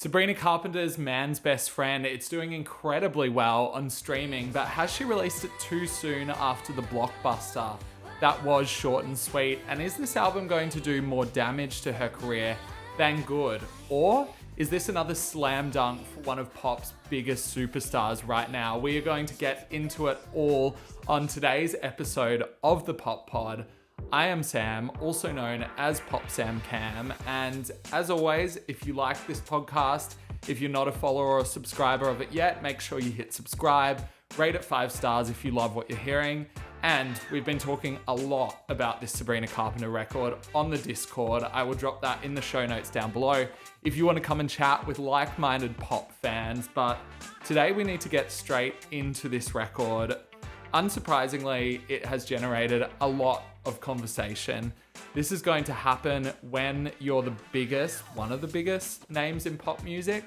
Sabrina Carpenter's Man's Best Friend, it's doing incredibly well on streaming, but has she released it too soon after the blockbuster that was Short and Sweet? And is this album going to do more damage to her career than good? Or is this another slam dunk for one of pop's biggest superstars right now? We are going to get into it all on today's episode of The Pop Pod. I am Sam, also known as Pop Sam Cam, and as always, if you like this podcast, if you're not a follower or a subscriber of it yet, make sure you hit subscribe, rate it 5 stars if you love what you're hearing, and we've been talking a lot about this Sabrina Carpenter record on the Discord. I will drop that in the show notes down below if you want to come and chat with like-minded pop fans, but today we need to get straight into this record. Unsurprisingly, it has generated a lot of conversation. This is going to happen when you're one of the biggest names in pop music.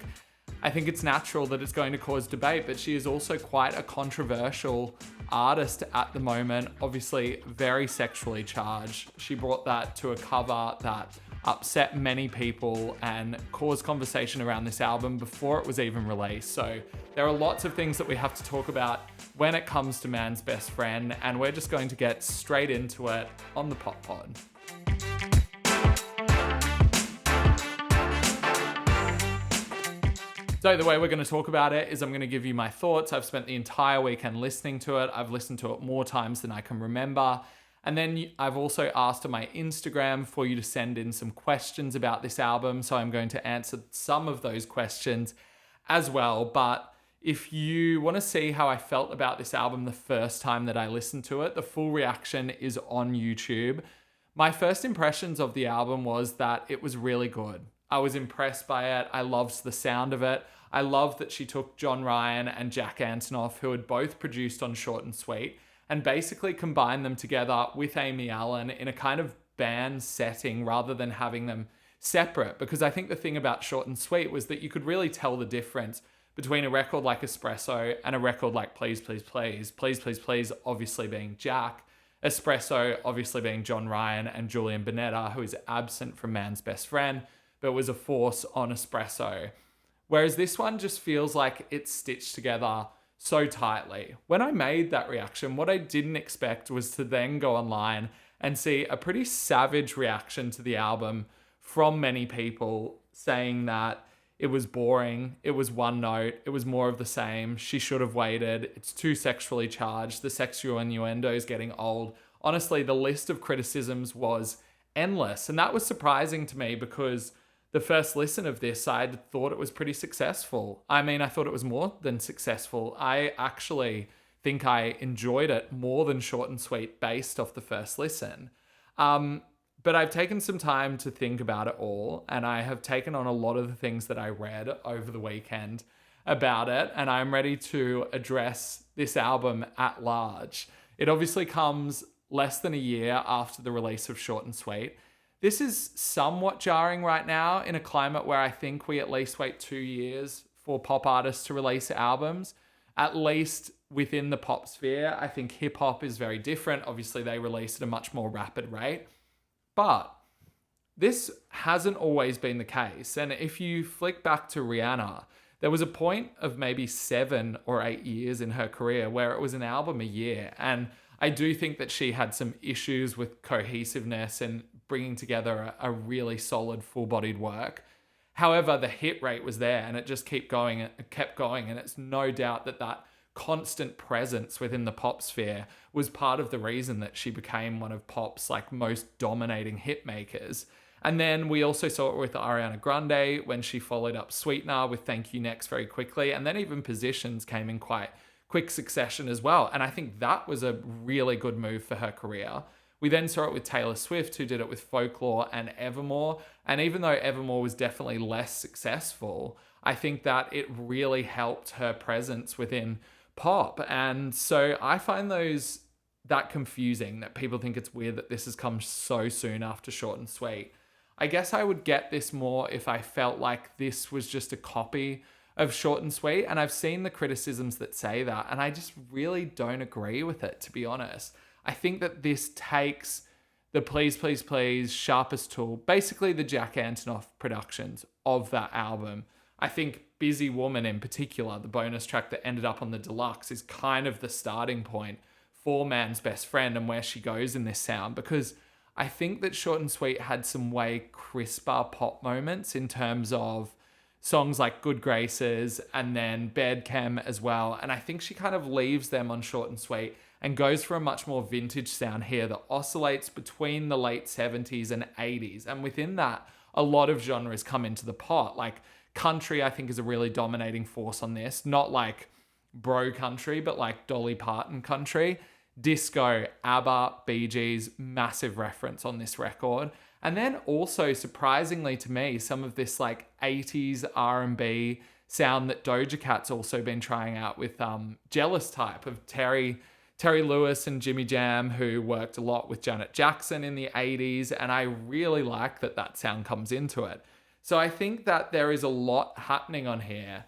I think it's natural that it's going to cause debate, but she is also quite a controversial artist at the moment, obviously very sexually charged. She brought that to a cover that upset many people and caused conversation around this album before it was even released. So there are lots of things that we have to talk about when it comes to Man's Best Friend, and we're just going to get straight into it on the Pop Pod. So the way we're going to talk about it is I'm going to give you my thoughts. I've spent the entire weekend listening to it. I've listened to it more times than I can remember. And then I've also asked on my Instagram for you to send in some questions about this album. So I'm going to answer some of those questions as well. But if you want to see how I felt about this album the first time that I listened to it, the full reaction is on YouTube. My first impressions of the album was that it was really good. I was impressed by it. I loved the sound of it. I loved that she took John Ryan and Jack Antonoff, who had both produced on Short and Sweet, and basically combined them together with Amy Allen in a kind of band setting rather than having them separate. Because I think the thing about Short and Sweet was that you could really tell the difference between a record like Espresso and a record like Please, Please, Please. Please, Please, Please obviously being Jack. Espresso obviously being John Ryan and Julian Bonetta, who is absent from Man's Best Friend, but was a force on Espresso. Whereas this one just feels like it's stitched together so tightly. When I made that reaction, what I didn't expect was to then go online and see a pretty savage reaction to the album from many people saying that it was boring, it was one note, it was more of the same, she should have waited, it's too sexually charged, the sexual innuendo is getting old. Honestly, the list of criticisms was endless, and that was surprising to me because the first listen of this, I thought it was pretty successful. I mean, I thought it was more than successful. I actually think I enjoyed it more than Short and Sweet based off the first listen. But I've taken some time to think about it all, and I have taken on a lot of the things that I read over the weekend about it, and I'm ready to address this album at large. It obviously comes less than a year after the release of Short and Sweet. This is somewhat jarring right now in a climate where I think we at least wait 2 years for pop artists to release albums, at least within the pop sphere. I think hip hop is very different. Obviously, they release at a much more rapid rate. But this hasn't always been the case. And if you flick back to Rihanna, there was a point of maybe 7 or 8 years in her career where it was an album a year. And I do think that she had some issues with cohesiveness and bringing together a really solid full-bodied work. However, the hit rate was there and it just kept going. And it's no doubt that constant presence within the pop sphere was part of the reason that she became one of pop's most dominating hit makers. And then we also saw it with Ariana Grande when she followed up Sweetener with Thank You Next very quickly. And then even Positions came in quite quick succession as well. And I think that was a really good move for her career. We then saw it with Taylor Swift, who did it with Folklore and Evermore. And even though Evermore was definitely less successful, I think that it really helped her presence within pop. And so I find that confusing, that people think it's weird that this has come so soon after Short and Sweet. I guess I would get this more if I felt like this was just a copy of Short and Sweet. And I've seen the criticisms that say that, and I just really don't agree with it, to be honest. I think that this takes the Please, Please, Please, Sharpest Tool, basically the Jack Antonoff productions of that album. I think Busy Woman in particular, the bonus track that ended up on the deluxe, is kind of the starting point for Man's Best Friend and where she goes in this sound, because I think that Short and Sweet had some way crisper pop moments in terms of songs like Good Graces and then Bed Chem as well. And I think she kind of leaves them on Short and Sweet and goes for a much more vintage sound here that oscillates between the late 70s and 80s. And within that, a lot of genres come into the pot. Like country, I think, is a really dominating force on this. Not like bro country, but like Dolly Parton country. Disco, ABBA, Bee Gees, massive reference on this record. And then also, surprisingly to me, some of this like 80s R&B sound that Doja Cat's also been trying out with Jealous Type of Terry Lewis and Jimmy Jam, who worked a lot with Janet Jackson in the 80s. And I really like that sound comes into it. So I think that there is a lot happening on here.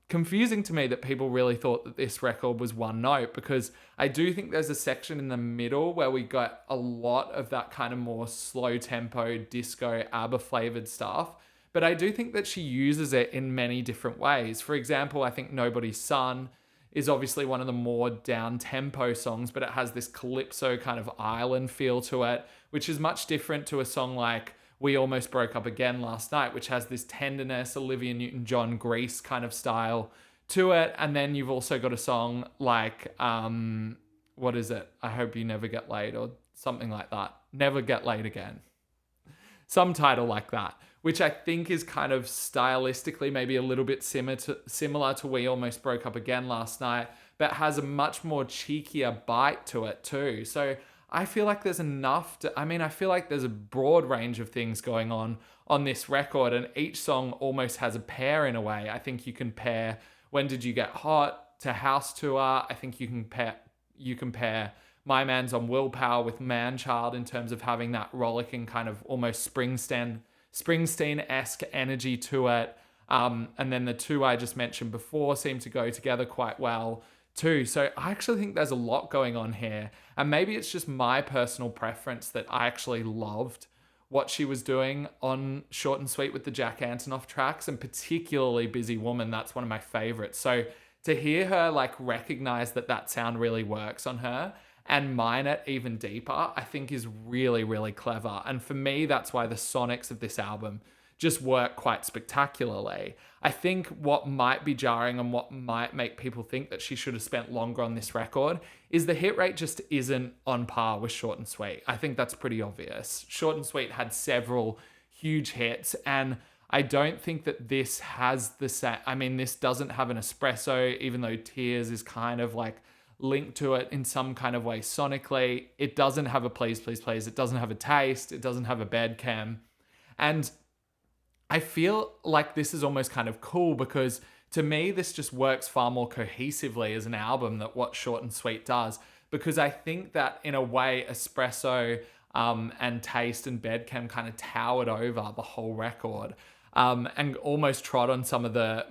Confusing to me that people really thought that this record was one note, because I do think there's a section in the middle where we got a lot of that kind of more slow tempo disco ABBA flavored stuff. But I do think that she uses it in many different ways. For example, I think Nobody's Son is obviously one of the more down tempo songs, but it has this calypso kind of island feel to it, which is much different to a song like We Almost Broke Up Again Last Night, which has this tenderness, Olivia Newton-John Grease kind of style to it. And then you've also got a song like, what is it? I Hope You Never Get Laid, or something like that. Never Get Laid Again. Some title like that, which I think is kind of stylistically maybe a little bit similar to We Almost Broke Up Again Last Night, but has a much more cheekier bite to it too. So I feel like there's I feel like there's a broad range of things going on this record, and each song almost has a pair in a way. I think you can pair When Did You Get Hot to House Tour. I think you can pair My Man's on Willpower with Man Child in terms of having that rollicking kind of almost Springsteen-esque energy to it. And then the two I just mentioned before seem to go together quite well too. So I actually think there's a lot going on here. And maybe it's just my personal preference that I actually loved what she was doing on Short and Sweet with the Jack Antonoff tracks, and particularly Busy Woman. That's one of my favorites. So to hear her like recognize that sound really works on her and mine it even deeper, I think is really, really clever. And for me, that's why the sonics of this album just work quite spectacularly. I think what might be jarring and what might make people think that she should have spent longer on this record is the hit rate just isn't on par with Short and Sweet. I think that's pretty obvious. Short and Sweet had several huge hits, and I don't think that this has the same. I mean, this doesn't have an espresso, even though Tears is kind of like linked to it in some kind of way sonically. It doesn't have a Please, Please, Please. It doesn't have a Taste. It doesn't have a Bed Chem. And I feel like this is almost kind of cool, because to me, this just works far more cohesively as an album than what Short and Sweet does. Because I think that in a way, Espresso and Taste and Bed Chem kind of towered over the whole record. And almost trod on some of the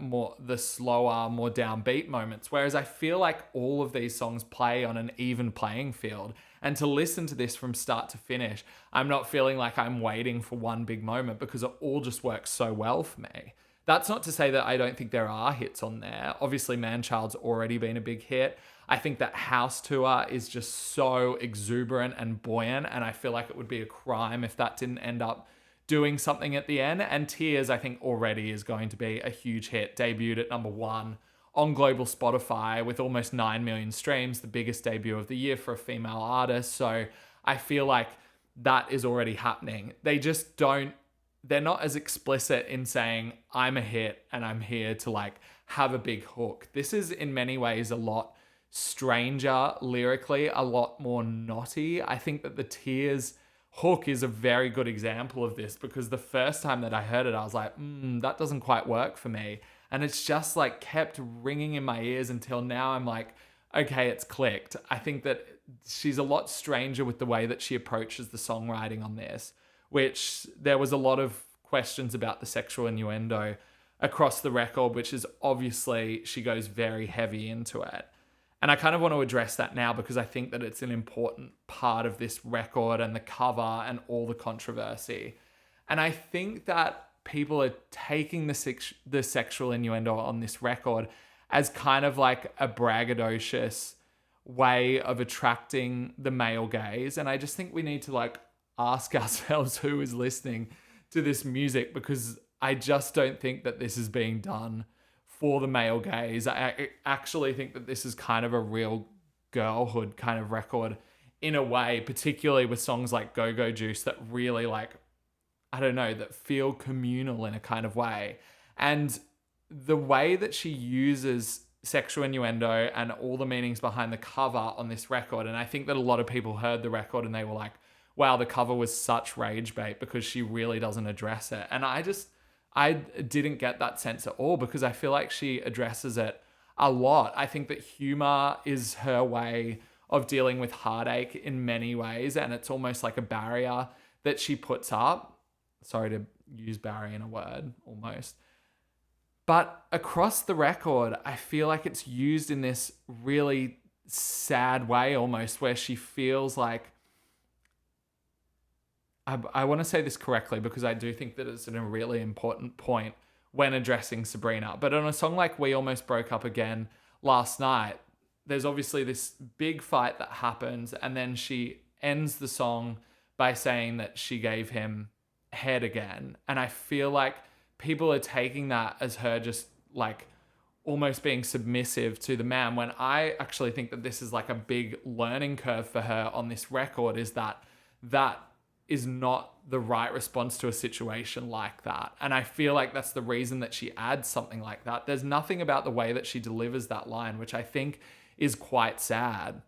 slower, more downbeat moments. Whereas I feel like all of these songs play on an even playing field. And to listen to this from start to finish, I'm not feeling like I'm waiting for one big moment, because it all just works so well for me. That's not to say that I don't think there are hits on there. Obviously, Man Child's already been a big hit. I think that House Tour is just so exuberant and buoyant, and I feel like it would be a crime if that didn't end up doing something at the end. And Tears, I think, already is going to be a huge hit. Debuted at number 1 on global Spotify with almost 9 million streams, the biggest debut of the year for a female artist. So I feel like that is already happening. They're not as explicit in saying, I'm a hit and I'm here to like have a big hook. This is in many ways a lot stranger lyrically, a lot more knotty. I think that the Tears hook is a very good example of this, because the first time that I heard it, I was like, that doesn't quite work for me. And it's just like kept ringing in my ears until now I'm like, okay, it's clicked. I think that she's a lot stranger with the way that she approaches the songwriting on this, which there was a lot of questions about the sexual innuendo across the record, which is obviously she goes very heavy into it. And I kind of want to address that now, because I think that it's an important part of this record and the cover and all the controversy. And I think that people are taking the sexual innuendo on this record as kind of like a braggadocious way of attracting the male gaze. And I just think we need to like ask ourselves who is listening to this music, because I just don't think that this is being done for the male gaze. I actually think that this is kind of a real girlhood kind of record in a way, particularly with songs like Go Go Juice that really like, I don't know, that feel communal in a kind of way. And the way that she uses sexual innuendo and all the meanings behind the cover on this record, and I think that a lot of people heard the record and they were like, wow, the cover was such rage bait because she really doesn't address it. And I didn't get that sense at all, because I feel like she addresses it a lot. I think that humor is her way of dealing with heartache in many ways, and it's almost like a barrier that she puts up. Sorry to use barrier in a word, almost. But across the record, I feel like it's used in this really sad way almost, where she feels like, I want to say this correctly because I do think that it's a really important point when addressing Sabrina. But on a song like We Almost Broke Up Again last night, there's obviously this big fight that happens, and then she ends the song by saying that she gave him head again. And I feel like people are taking that as her just like almost being submissive to the man, when I actually think that this is like a big learning curve for her on this record, is that is not the right response to a situation like that. And I feel like that's the reason that she adds something like that. There's nothing about the way that she delivers that line, which I think is quite sad.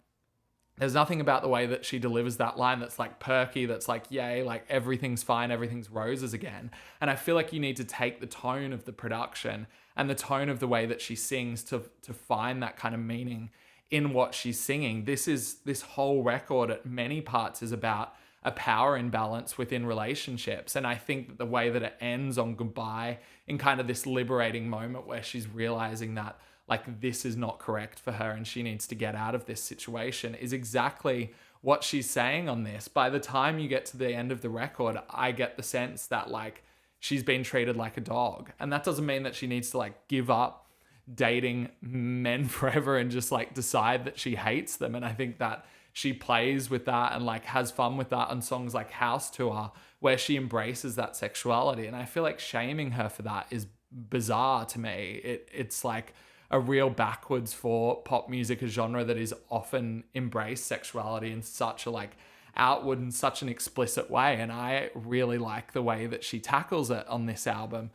There's nothing about the way that she delivers that line that's like perky, that's like, yay, like everything's fine, everything's roses again. And I feel like you need to take the tone of the production and the tone of the way that she sings to find that kind of meaning in what she's singing. This whole record at many parts is about a power imbalance within relationships. And I think that the way that it ends on Goodbye, in kind of this liberating moment where she's realizing that like this is not correct for her and she needs to get out of this situation, is exactly what she's saying on this. By the time you get to the end of the record, I get the sense that like she's been treated like a dog. And that doesn't mean that she needs to like give up dating men forever and just like decide that she hates them. And I think that she plays with that and like has fun with that on songs like House Tour, where she embraces that sexuality. And I feel like shaming her for that is bizarre to me. It's like a real backwards for pop music, a genre that is often embraced sexuality in such a like outward and such an explicit way. And I really like the way that she tackles it on this album,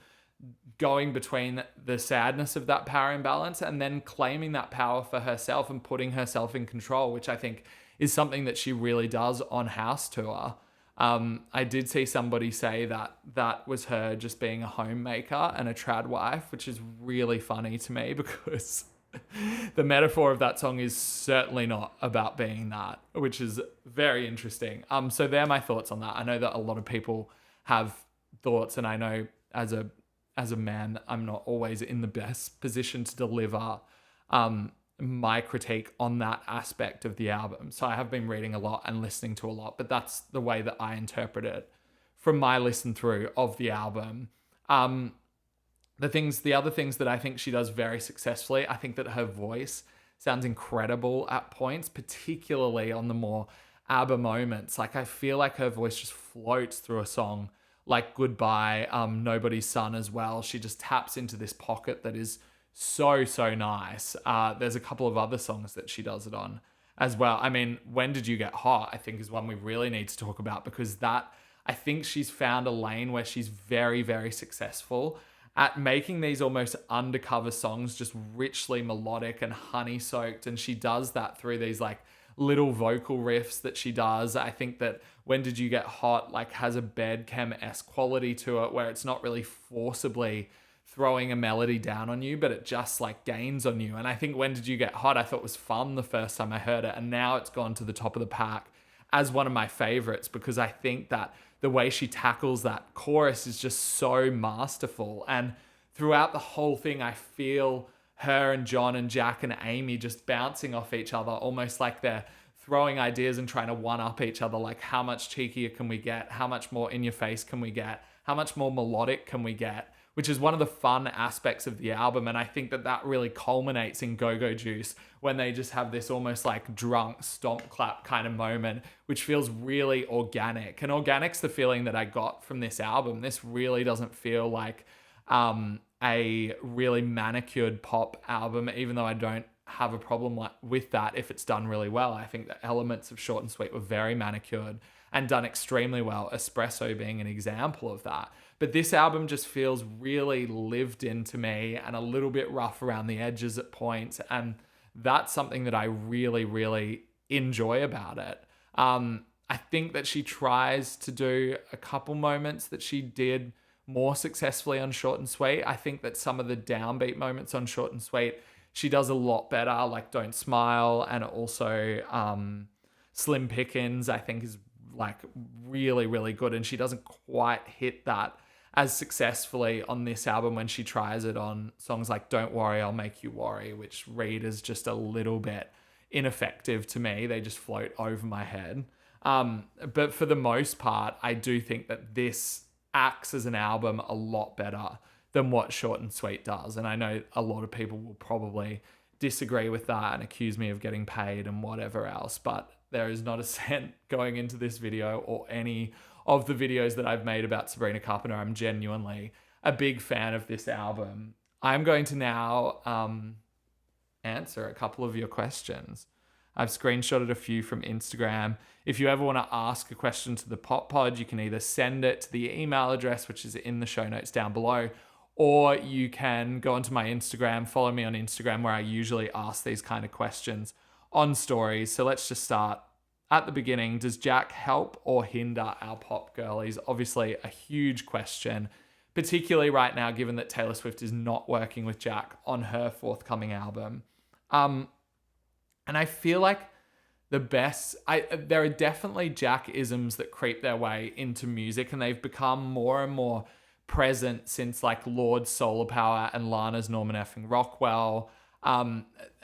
going between the sadness of that power imbalance and then claiming that power for herself and putting herself in control, which I think is something that she really does on House Tour. I did see somebody say that was her just being a homemaker and a trad wife, which is really funny to me because the metaphor of that song is certainly not about being that, which is very interesting. So they're my thoughts on that. I know that a lot of people have thoughts, and I know as a man, I'm not always in the best position to deliver my critique on that aspect of the album. So I have been reading a lot and listening to a lot, but that's the way that I interpret it from my listen through of the album. The other things that I think she does very successfully, I think that her voice sounds incredible at points, particularly on the more ABBA moments. Like I feel like her voice just floats through a song like Goodbye, Nobody's Son as well. She just taps into this pocket that is so nice. There's a couple of other songs that she does it on as well. I mean, When Did You Get Hot, I think is one we really need to talk about, because that, I think she's found a lane where she's very, very successful at making these almost undercover songs just richly melodic and honey-soaked. And she does that through these like little vocal riffs that she does. I think that When Did You Get Hot like has a Bedchem-esque quality to it, where it's not really forcibly throwing a melody down on you, but it just like gains on you. And I think When Did You Get Hot, I thought was fun the first time I heard it, and now it's gone to the top of the pack as one of my favorites, because I think that the way she tackles that chorus is just so masterful. And throughout the whole thing, I feel her and John and Jack and Amy just bouncing off each other, almost like they're throwing ideas and trying to one up each other. Like, how much cheekier can we get? How much more in your face can we get? how much more melodic can we get, which is one of the fun aspects of the album. And I think that really culminates in Go-Go Juice when they just have this almost like drunk stomp clap kind of moment, which feels really organic. And organic's the feeling that I got from this album. This really doesn't feel like a really manicured pop album, even though I don't have a problem with that if it's done really well. I think the elements of Short and Sweet were very manicured and done extremely well, Espresso being an example of that. But this album just feels really lived into me and a little bit rough around the edges at points. And that's something that I really, really enjoy about it. I think that she tries to do a couple moments that she did more successfully on Short and Sweet. I think that some of the downbeat moments on Short and Sweet, she does a lot better, like Don't Smile, and also Slim Pickens, I think is like really, really good. And she doesn't quite hit that as successfully on this album when she tries it on songs like Don't Worry, I'll Make You Worry, which read as just a little bit ineffective to me. They just float over my head. But for the most part, I do think that this acts as an album a lot better than what Short and Sweet does. And I know a lot of people will probably disagree with that and accuse me of getting paid and whatever else, but there is not a cent going into this video or any of the videos that I've made about Sabrina Carpenter. I'm genuinely a big fan of this album. I'm going to now answer a couple of your questions. I've screenshotted a few from Instagram. If you ever want to ask a question to the Pop Pod, you can either send it to the email address, which is in the show notes down below, or you can go onto my Instagram, follow me on Instagram, where I usually ask these kind of questions on stories. So let's just start at the beginning. Does Jack help or hinder our pop girlies? Obviously a huge question, particularly right now, given that Taylor Swift is not working with Jack on her forthcoming album. And I feel like there are definitely Jack-isms that creep their way into music, and they've become more and more present since like Lord's Solar Power and Lana's Norman effing Rockwell.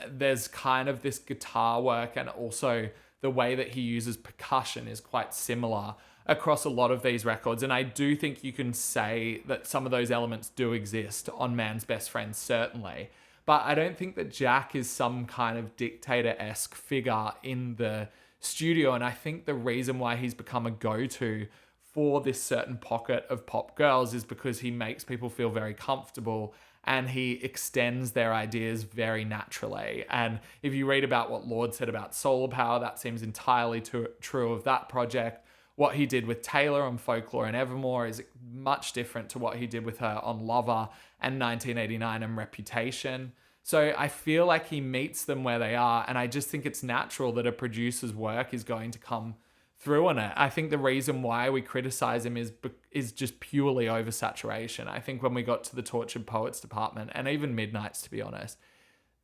There's kind of this guitar work, and also the way that he uses percussion is quite similar across a lot of these records. And I do think you can say that some of those elements do exist on Man's Best Friend, certainly. But I don't think that Jack is some kind of dictator-esque figure in the studio. And I think the reason why he's become a go-to for this certain pocket of pop girls is because he makes people feel very comfortable and he extends their ideas very naturally. And if you read about what Lorde said about Solar Power, that seems entirely true of that project. What he did with Taylor on Folklore and Evermore is much different to what he did with her on Lover and 1989 and Reputation. So I feel like he meets them where they are, and I just think it's natural that a producer's work is going to come through on it. I think the reason why we criticize him is just purely oversaturation. I think when we got to the Tortured Poets department, and even Midnight's, to be honest,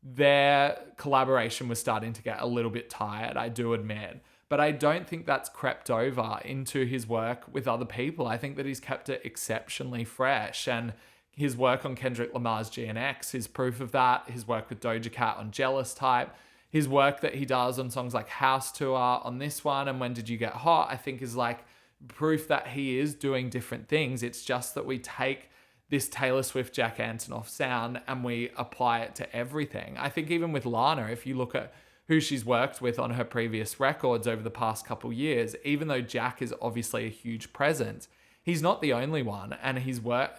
their collaboration was starting to get a little bit tired, I do admit. But I don't think that's crept over into his work with other people. I think that he's kept it exceptionally fresh. And his work on Kendrick Lamar's GNX is proof of that. His work with Doja Cat on Jealous Type. His work that he does on songs like House Tour on this one and When Did You Get Hot, I think is like proof that he is doing different things. It's just that we take this Taylor Swift, Jack Antonoff sound and we apply it to everything. I think even with Lana, if you look at who she's worked with on her previous records over the past couple years, even though Jack is obviously a huge presence, he's not the only one. And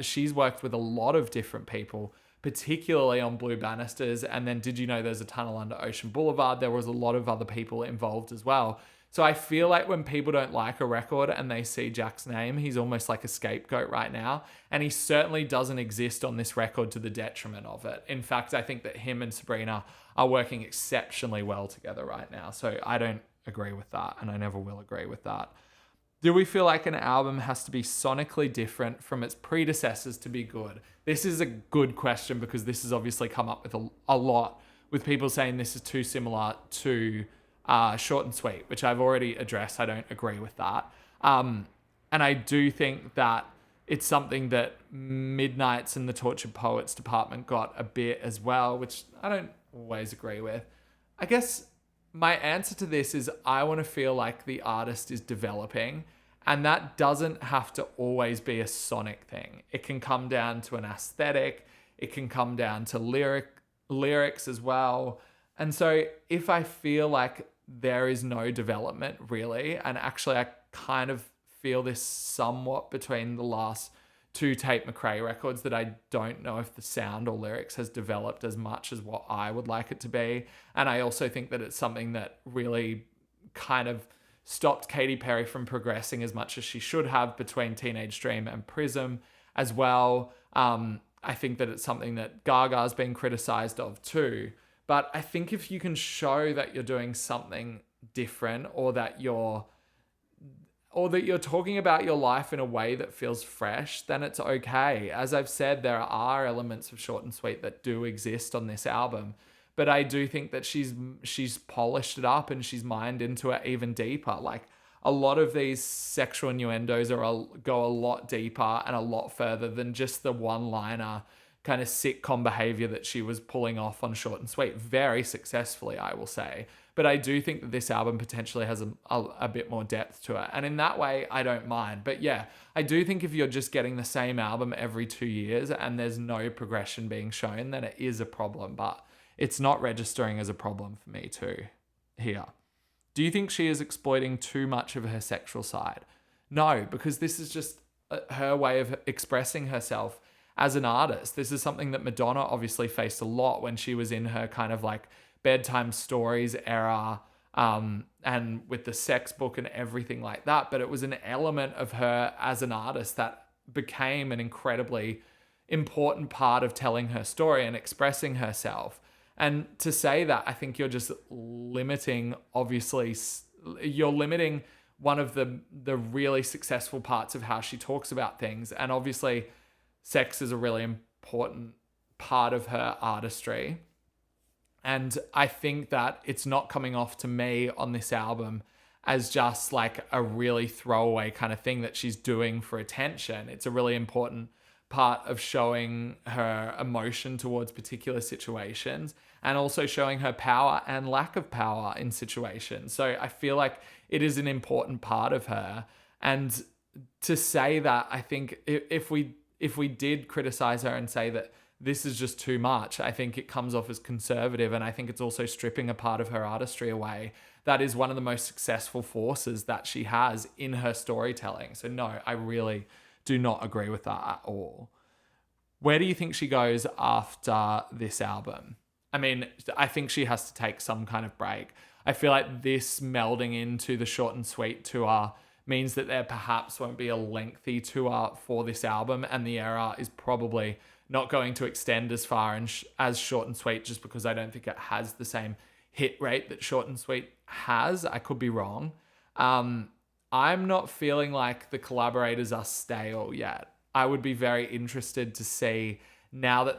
she's worked with a lot of different people, particularly on Blue Banisters. And then Did You Know There's a Tunnel Under Ocean Boulevard? There was a lot of other people involved as well. So I feel like when people don't like a record and they see Jack's name, he's almost like a scapegoat right now. And he certainly doesn't exist on this record to the detriment of it. In fact, I think that him and Sabrina are working exceptionally well together right now. So I don't agree with that, and I never will agree with that. Do we feel like an album has to be sonically different from its predecessors to be good? This is a good question because this has obviously come up with a lot with people saying this is too similar to Short and Sweet, which I've already addressed. I don't agree with that. And I do think that it's something that Midnight's and the Tortured Poets department got a bit as well, which I don't always agree with. I guess my answer to this is I want to feel like the artist is developing And that doesn't have to always be a sonic thing. It can come down to an aesthetic. It can come down to lyrics as well. And so if I feel like there is no development really, and actually I kind of feel this somewhat between the last two Tate McRae records, that I don't know if the sound or lyrics has developed as much as what I would like it to be. And I also think that it's something that really kind of stopped Katy Perry from progressing as much as she should have between Teenage Dream and Prism as well. I think that it's something that Gaga's been criticized of too. But I think if you can show that you're doing something different, or that you're talking about your life in a way that feels fresh, then it's okay. As I've said, there are elements of Short and Sweet that do exist on this album, but I do think that she's polished it up and she's mined into it even deeper. Like, a lot of these sexual innuendos go a lot deeper and a lot further than just the one-liner kind of sitcom behavior that she was pulling off on Short and Sweet, very successfully, I will say. But I do think that this album potentially has a bit more depth to it. And in that way, I don't mind. But yeah, I do think if you're just getting the same album every 2 years and there's no progression being shown, then it is a problem. But it's not registering as a problem for me too here. Do you think she is exploiting too much of her sexual side? No, because this is just her way of expressing herself as an artist. This is something that Madonna obviously faced a lot when she was in her kind of like bedtime stories era, and with the sex book and everything like that. But it was an element of her as an artist that became an incredibly important part of telling her story and expressing herself. And to say that, I think you're just limiting, obviously, you're limiting one of the really successful parts of how she talks about things. And obviously, sex is a really important part of her artistry. And I think that it's not coming off to me on this album as just like a really throwaway kind of thing that she's doing for attention. It's a really important part of showing her emotion towards particular situations, and also showing her power and lack of power in situations. So I feel like it is an important part of her. And to say that, I think if we did criticize her and say that this is just too much, I think it comes off as conservative, and I think it's also stripping a part of her artistry away. That is one of the most successful forces that she has in her storytelling. So no, I really do not agree with that at all. Where do you think she goes after this album? I mean, I think she has to take some kind of break. I feel like this melding into the Short and Sweet tour means that there perhaps won't be a lengthy tour for this album, and the era is probably not going to extend as far as Short and Sweet, just because I don't think it has the same hit rate that Short and Sweet has. I could be wrong. I'm not feeling like the collaborators are stale yet. I would be very interested to see, now that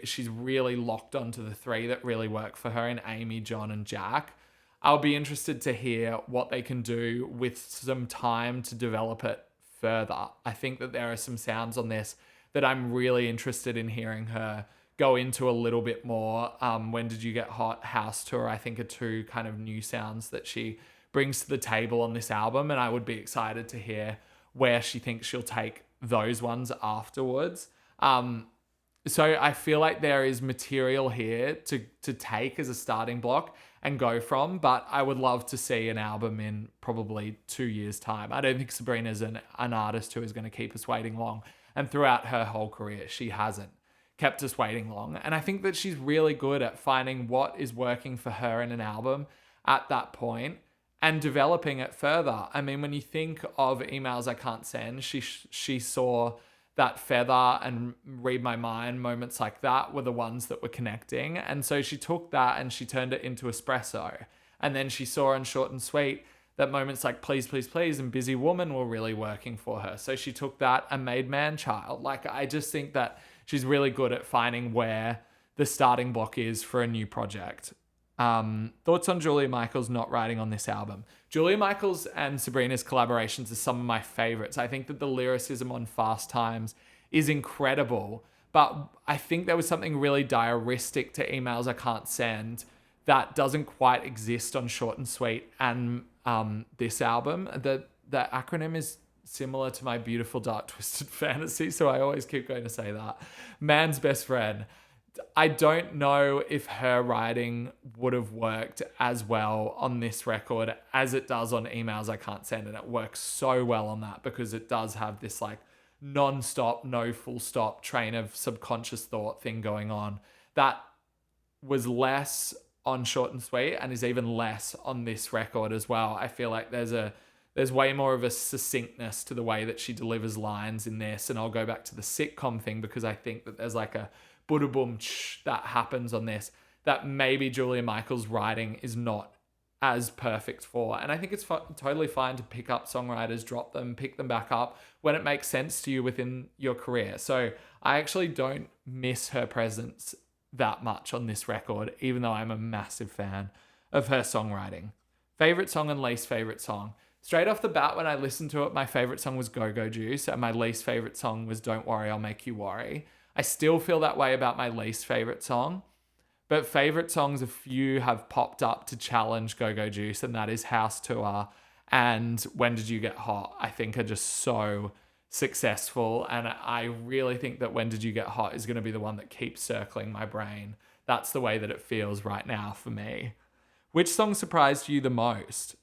she's really locked onto the three that really work for her in Amy, John, and Jack. I'll be interested to hear what they can do with some time to develop it further. I think that there are some sounds on this that I'm really interested in hearing her go into a little bit more. When Did You Get Hot, House Tour, I think are two kind of new sounds that she brings to the table on this album, and I would be excited to hear where she thinks she'll take those ones afterwards. So I feel like there is material here to take as a starting block and go from, but I would love to see an album in probably 2 years' time. I don't think Sabrina's an artist who is going to keep us waiting long. And throughout her whole career, she hasn't kept us waiting long. And I think that she's really good at finding what is working for her in an album at that point and developing it further. I mean, when you think of Emails I Can't Send, she saw that Feather and Read My Mind, moments like that were the ones that were connecting. And so she took that and she turned it into Espresso. And then she saw in Short and Sweet that moments like Please, Please, Please and Busy Woman were really working for her. So she took that and made Man Child. Like, I just think that she's really good at finding where the starting block is for a new project. Thoughts on Julia Michaels not writing on this album? Julia Michaels and Sabrina's collaborations are some of my favorites. I think that the lyricism on Fast Times is incredible, but I think there was something really diaristic to Emails I Can't Send that doesn't quite exist on Short and Sweet and this album. the acronym is similar to my beautiful dark twisted fantasy, so I always keep going to say that. Man's best friend. I don't know if her writing would have worked as well on this record as it does on Emails I Can't Send, and it works so well on that because it does have this like non-stop, no full stop train of subconscious thought thing going on that was less on Short and Sweet and is even less on this record as well. I feel like there's way more of a succinctness to the way that she delivers lines in this, and I'll go back to the sitcom thing because I think that there's like a Buddha boom that happens on this that maybe Julia Michaels' writing is not as perfect for. And I think it's totally fine to pick up songwriters, drop them, pick them back up when it makes sense to you within your career. So I actually don't miss her presence that much on this record, even though I'm a massive fan of her songwriting. Favorite song and least favorite song. Straight off the bat, when I listened to it, my favorite song was Go Go Juice, and my least favorite song was Don't Worry, I'll Make You Worry. I still feel that way about my least favorite song, but favorite songs, a few have popped up to challenge Go Go Juice, and that is House Tour and When Did You Get Hot. I think are just so successful, and I really think that When Did You Get Hot is going to be the one that keeps circling my brain. That's the way that it feels right now for me. Which song surprised you the most?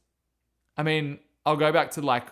I mean, I'll go back to like,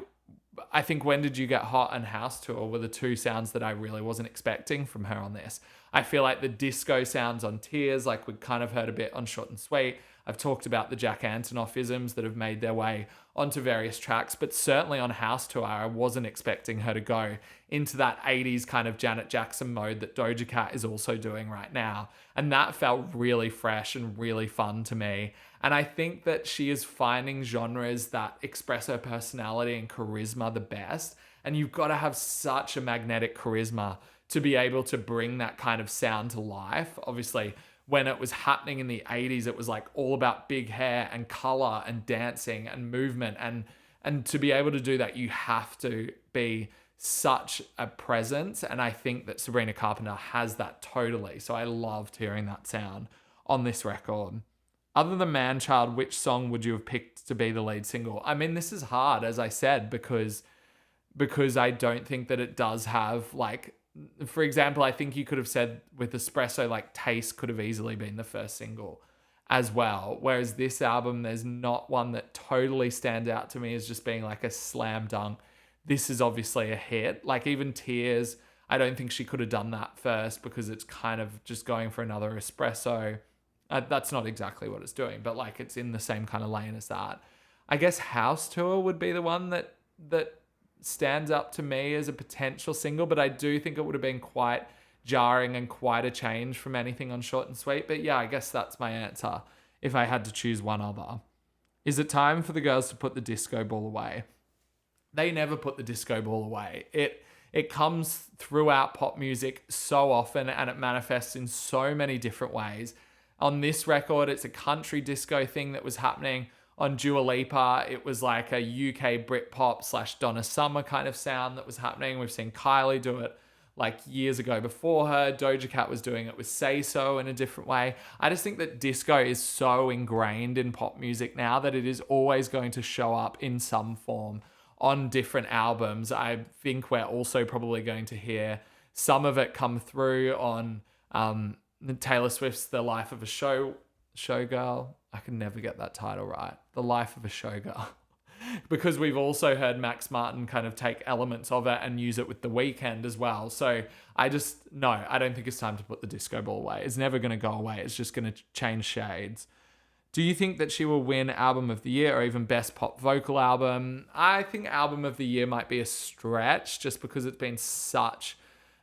I think When Did You Get Hot and House Tour were the two sounds that I really wasn't expecting from her on this. I feel like the disco sounds on Tears, like we kind of heard a bit on Short and Sweet. I've talked about the Jack Antonoff-isms that have made their way onto various tracks, but certainly on House Tour, I wasn't expecting her to go into that 80s kind of Janet Jackson mode that Doja Cat is also doing right now. And that felt really fresh and really fun to me. And I think that she is finding genres that express her personality and charisma the best. And you've got to have such a magnetic charisma to be able to bring that kind of sound to life. Obviously, when it was happening in the 80s, it was like all about big hair and color and dancing and movement. And to be able to do that, you have to be such a presence. And I think that Sabrina Carpenter has that totally. So I loved hearing that sound on this record. Other than Man Child, which song would you have picked to be the lead single? I mean, this is hard, as I said, because I don't think that it does have like, for example, I think you could have said with Espresso, like Taste could have easily been the first single as well. Whereas this album, there's not one that totally stands out to me as just being like a slam dunk. This is obviously a hit. Like even Tears, I don't think she could have done that first because it's kind of just going for another Espresso. That's not exactly what it's doing, but like it's in the same kind of lane as that. I guess House Tour would be the one that stands up to me as a potential single, but I do think it would have been quite jarring and quite a change from anything on Short and Sweet. But yeah, I guess that's my answer if I had to choose one other. Is it time for the girls to put the disco ball away? They never put the disco ball away. It comes throughout pop music so often and it manifests in so many different ways. On this record, it's a country disco thing that was happening. On Dua Lipa, it was like a UK Britpop / Donna Summer kind of sound that was happening. We've seen Kylie do it like years ago before her. Doja Cat was doing it with Say So in a different way. I just think that disco is so ingrained in pop music now that it is always going to show up in some form on different albums. I think we're also probably going to hear some of it come through on Taylor Swift's The Life of a Showgirl. I can never get that title right. The Life of a Showgirl. Because we've also heard Max Martin kind of take elements of it and use it with The Weeknd as well. So I don't think it's time to put the disco ball away. It's never going to go away. It's just going to change shades. Do you think that she will win Album of the Year or even Best Pop Vocal Album? I think Album of the Year might be a stretch just because it's been such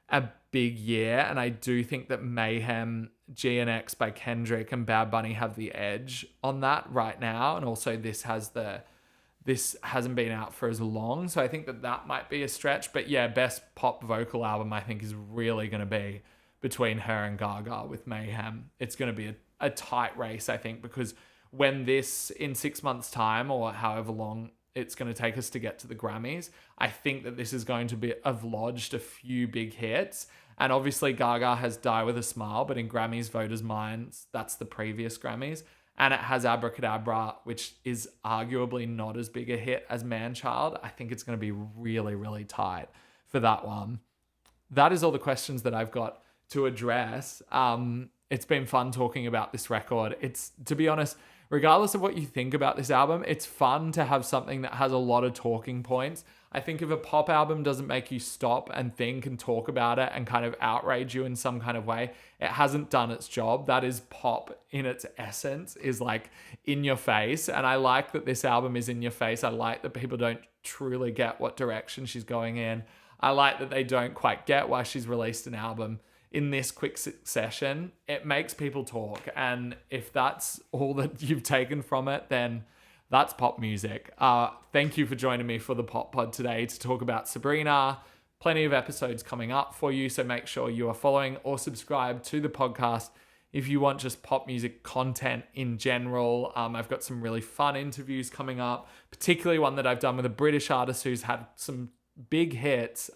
a big year, and I do think that Mayhem, GNX by Kendrick and Bad Bunny have the edge on that right now, and also this hasn't been out for as long, so I think that might be a stretch. But yeah, Best Pop Vocal Album I think is really going to be between her and Gaga with Mayhem. It's going to be a tight race, I think, because when this, in 6 months' time or however long it's going to take us to get to the Grammys, I think that this is going to have lodged a few big hits. And obviously Gaga has Die With a Smile, but in Grammys voters' minds, that's the previous Grammys. and it has Abracadabra, which is arguably not as big a hit as Man-Child. I think it's going to be really, really tight for that one. That is all the questions that I've got to address. It's been fun talking about this record. It's, to be honest, regardless of what you think about this album, it's fun to have something that has a lot of talking points. I think if a pop album doesn't make you stop and think and talk about it and kind of outrage you in some kind of way, it hasn't done its job. That is pop in its essence, is like in your face. And I like that this album is in your face. I like that people don't truly get what direction she's going in. I like that they don't quite get why she's released an album in this quick succession. It makes people talk. And if that's all that you've taken from it, then that's pop music. Thank you for joining me for the Pop Pod today to talk about Sabrina. Plenty of episodes coming up for you, so make sure you are following or subscribe to the podcast if you want just pop music content in general. I've got some really fun interviews coming up, particularly one that I've done with a British artist who's had some big hits,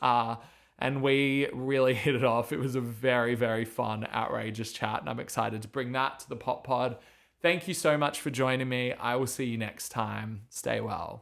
and we really hit it off. It was a very, very fun, outrageous chat, and I'm excited to bring that to the Pop Pod. Thank you so much for joining me. I will see you next time. Stay well.